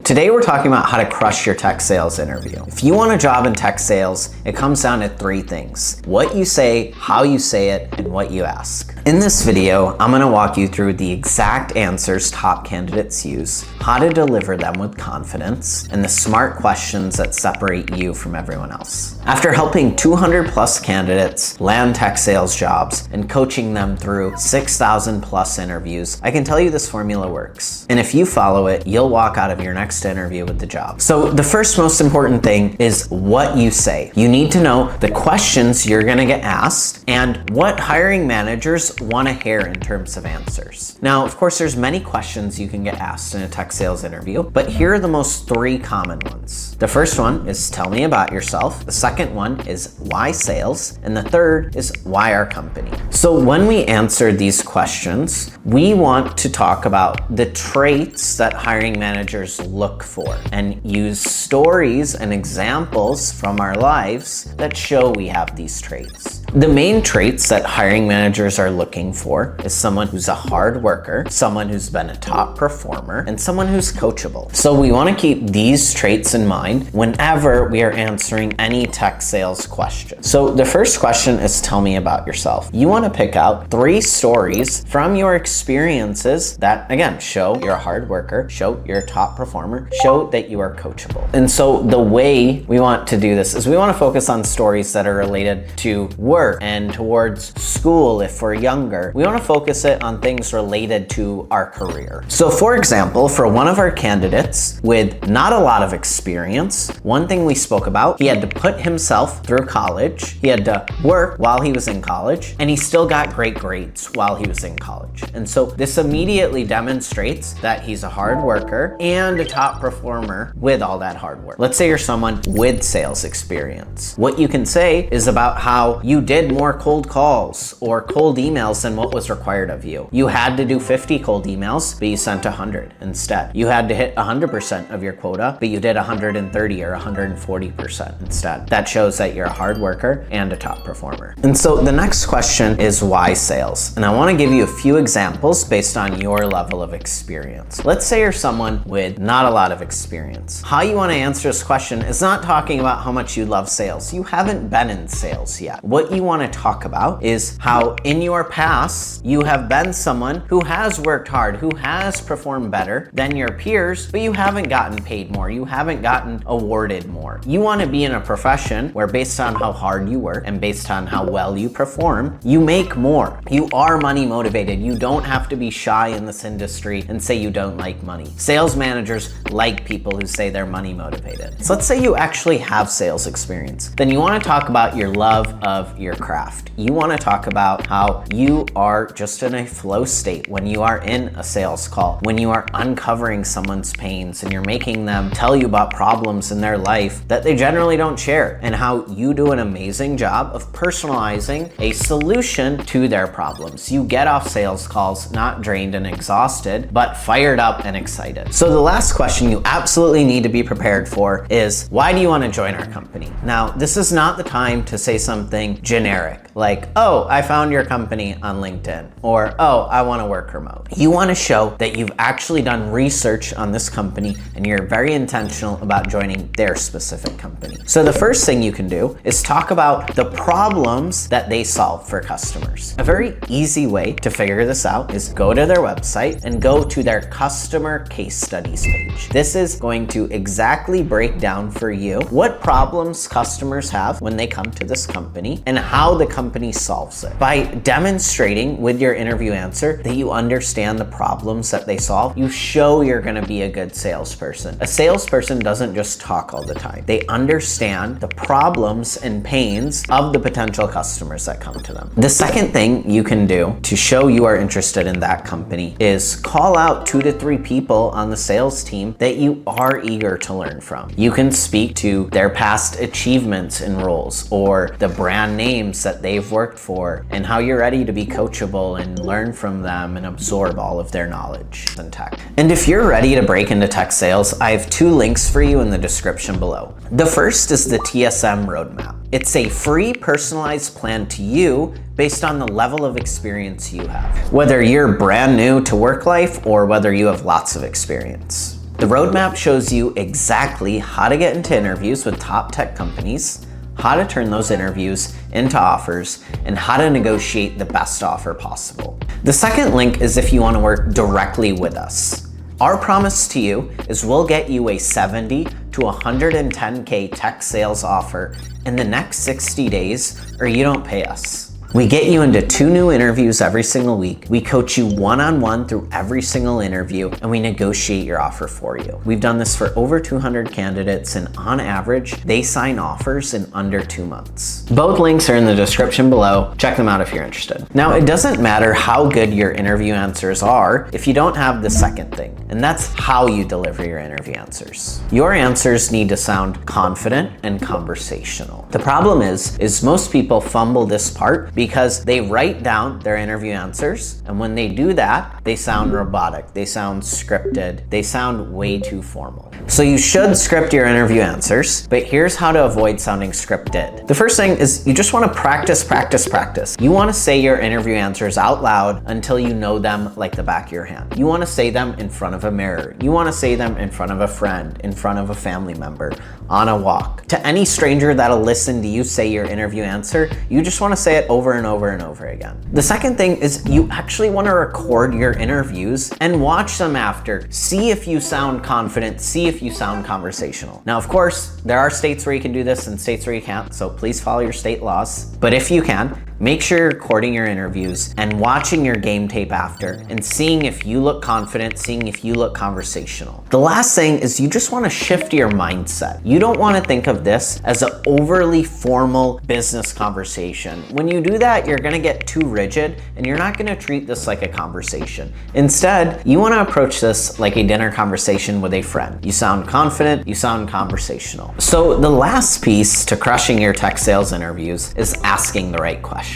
Today we're talking about how to crush your tech sales interview. If you want a job in tech sales, it comes down to three things: what you say, how you say it, and what you ask. In this video, I'm going to walk you through the exact answers top candidates use, how to deliver them with confidence, and the smart questions that separate you from everyone else. After helping 200 plus candidates land tech sales jobs and coaching them through 6,000 plus interviews, I can tell you this formula works. And if you follow it, you'll walk out of your next interview with the job. So the first most important thing is what you say. You need to know the questions you're going to get asked and what hiring managers want to hear in terms of answers. Now, of course, there's many questions you can get asked in a tech sales interview, but here are the most three common ones. The first one is tell me about yourself. The second one is why sales. And the third is why our company. So when we answer these questions, we want to talk about the traits that hiring managers look for and use stories and examples from our lives that show we have these traits. The main traits that hiring managers are looking for is someone who's a hard worker, someone who's been a top performer, and someone who's coachable. So we want to keep these traits in mind whenever we are answering any tech sales question. So the first question is tell me about yourself. You want to pick out three stories from your experiences that, again, show you're a hard worker, show you're a top performer, show that you are coachable. And so the way we want to do this is we want to focus on stories that are related to work and towards school if we're younger. We want to focus it on things related to our career. So for example, for one of our candidates with not a lot of experience, one thing we spoke about, he had to put himself through college, he had to work while he was in college, and he still got great grades while he was in college. And so this immediately demonstrates that he's a hard worker and a top performer with all that hard work. Let's say you're someone with sales experience. What you can say is about how you did more cold calls or cold emails than what was required of you. You had to do 50 cold emails, but you sent 100 instead. You had to hit 100% of your quota, but you did 130 or 140% instead. That shows that you're a hard worker and a top performer. And so the next question is why sales? And I want to give you a few examples based on your level of experience. Let's say you're someone with not a lot of experience. How you want to answer this question is not talking about how much you love sales. You haven't been in sales yet. What you want to talk about is how in your past you have been someone who has worked hard, who has performed better than your peers, but you haven't gotten paid more. You haven't gotten awarded more. You want to be in a profession where based on how hard you work and based on how well you perform, you make more. You are money motivated. You don't have to be shy in this industry and say you don't like money. Sales managers like people who say they're money motivated. So let's say you actually have sales experience. Then you want to talk about your love of your craft. You want to talk about how you are just in a flow state when you are in a sales call, when you are uncovering someone's pains and you're making them tell you about problems in their life that they generally don't share, and how you do an amazing job of personalizing a solution to their problems. You get off sales calls not drained and exhausted, but fired up and excited. So the last question you absolutely need to be prepared for is, why do you want to join our company? Now, this is not the time to say something generic like, oh, I found your company on LinkedIn, or oh, I want to work remote. You want to show that you've actually done research on this company and you're very intentional about joining their specific company. So the first thing you can do is talk about the problems that they solve for customers. A very easy way to figure this out is go to their website and go to their customer case studies page. This is going to exactly break down for you what problems customers have when they come to this company and how the company solves it. By demonstrating with your interview answer that you understand the problems that they solve, you show you're going to be a good salesperson. A salesperson doesn't just talk all the time. They understand the problems and pains of the potential customers that come to them. The second thing you can do to show you are interested in that company is call out 2 to 3 people on the sales team that you are eager to learn from. You can speak to their past achievements and roles, or the brand names that they've worked for, and how you're ready to be coachable and learn from them and absorb all of their knowledge in tech. And if you're ready to break into tech sales, I have 2 links for you in the description below. The first is the TSM roadmap. It's a free personalized plan to you based on the level of experience you have, whether you're brand new to work life or whether you have lots of experience. The roadmap shows you exactly how to get into interviews with top tech companies, how to turn those interviews into offers, and how to negotiate the best offer possible. The second link is if you want to work directly with us. Our promise to you is we'll get you a 70 to 110K tech sales offer in the next 60 days, or you don't pay us. We get you into 2 new interviews every single week. We coach you one-on-one through every single interview, and we negotiate your offer for you. We've done this for over 200 candidates, and on average, they sign offers in under 2 months. Both links are in the description below. Check them out if you're interested. Now, it doesn't matter how good your interview answers are if you don't have the second thing, and that's how you deliver your interview answers. Your answers need to sound confident and conversational. The problem is most people fumble this part because they write down their interview answers, and when they do that, they sound robotic, they sound scripted, they sound way too formal. So you should script your interview answers, but here's how to avoid sounding scripted. The first thing is you just want to practice. You want to say your interview answers out loud until you know them like the back of your hand. You want to say them in front of a mirror. You want to say them in front of a friend, in front of a family member, on a walk. To any stranger that'll listen to you say your interview answer, you just want to say it over and over and over again. The second thing is you actually want to record your interviews and watch them after. See if you sound confident, see if you sound conversational. Now, of course, there are states where you can do this and states where you can't, so please follow your state laws. But if you can, make sure you're recording your interviews and watching your game tape after and seeing if you look confident, seeing if you look conversational. The last thing is you just want to shift your mindset. You don't want to think of this as an overly formal business conversation. When you do that, you're going to get too rigid and you're not going to treat this like a conversation. Instead, you want to approach this like a dinner conversation with a friend. You sound confident, you sound conversational. So the last piece to crushing your tech sales interviews is asking the right questions.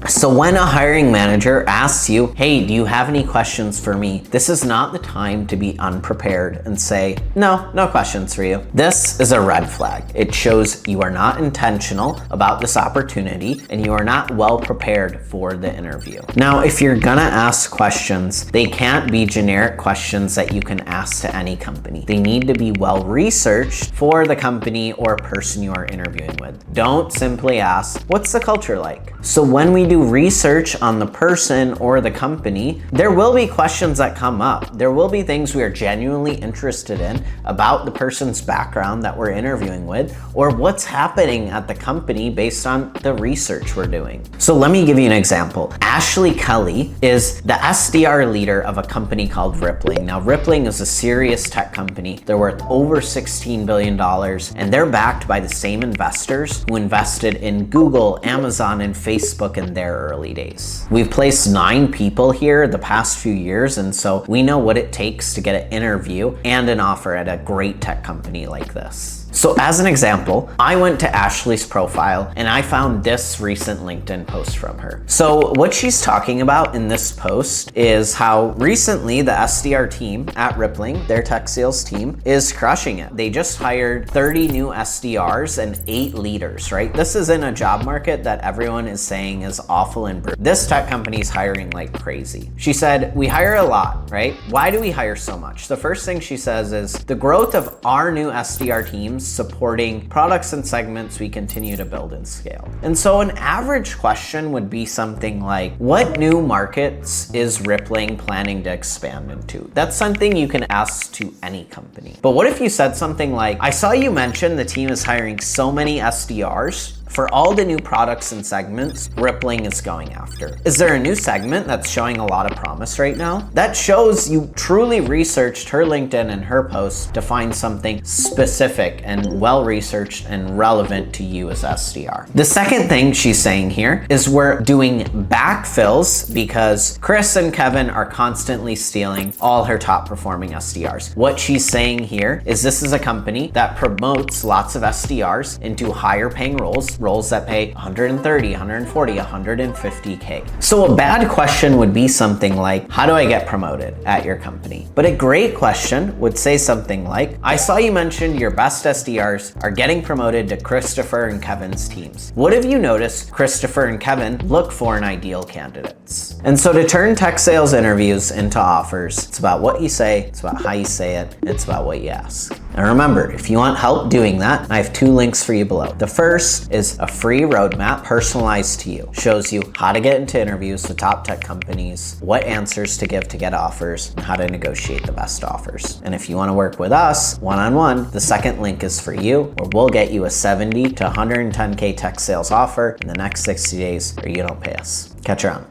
So when a hiring manager asks you, hey, do you have any questions for me? This is not the time to be unprepared and say, no questions for you. This is a red flag. It shows you are not intentional about this opportunity and you are not well prepared for the interview. Now, if you're gonna ask questions, they can't be generic questions that you can ask to any company. They need to be well researched for the company or person you are interviewing with. Don't simply ask, what's the culture like? So when we do research on the person or the company, there will be questions that come up. There will be things we are genuinely interested in about the person's background that we're interviewing with, or what's happening at the company based on the research we're doing. So let me give you an example. Ashley Kelly is the SDR leader of a company called Rippling. Now, Rippling is a serious tech company. They're worth over $16 billion, and they're backed by the same investors who invested in Google, Amazon, and Facebook in their early days. We've placed 9 people here the past few years, and so we know what it takes to get an interview and an offer at a great tech company like this. So as an example, I went to Ashley's profile and I found this recent LinkedIn post from her. So what she's talking about in this post is how recently the SDR team at Rippling, their tech sales team, is crushing it. They just hired 30 new SDRs and 8 leaders, right? This is in a job market that everyone is saying is awful and brutal. This tech company is hiring like crazy. She said, we hire a lot, right? Why do we hire so much? The first thing she says is the growth of our new SDR teams supporting products and segments we continue to build and scale. And so an average question would be something like, what new markets is Rippling planning to expand into? That's something you can ask to any company. But what if you said something like, I saw you mention the team is hiring so many SDRs for all the new products and segments Rippling is going after. Is there a new segment that's showing a lot of promise right now? That shows you truly researched her LinkedIn and her post to find something specific and well-researched and relevant to you as SDR. The second thing she's saying here is we're doing backfills because Chris and Kevin are constantly stealing all her top performing SDRs. What she's saying here is this is a company that promotes lots of SDRs into higher paying roles roles that pay 130, 140, 150K. So a bad question would be something like, how do I get promoted at your company? But a great question would say something like, I saw you mentioned your best SDRs are getting promoted to Christopher and Kevin's teams. What have you noticed Christopher and Kevin look for in ideal candidates? And so to turn tech sales interviews into offers, it's about what you say, it's about how you say it, it's about what you ask. And remember, if you want help doing that, I have 2 links for you below. The first is a free roadmap personalized to you. Shows you how to get into interviews with top tech companies, what answers to give to get offers, and how to negotiate the best offers. And if you want to work with us one-on-one, the second link is for you, where we'll get you a 70 to 110K tech sales offer in the next 60 days, or you don't pay us. Catch you around.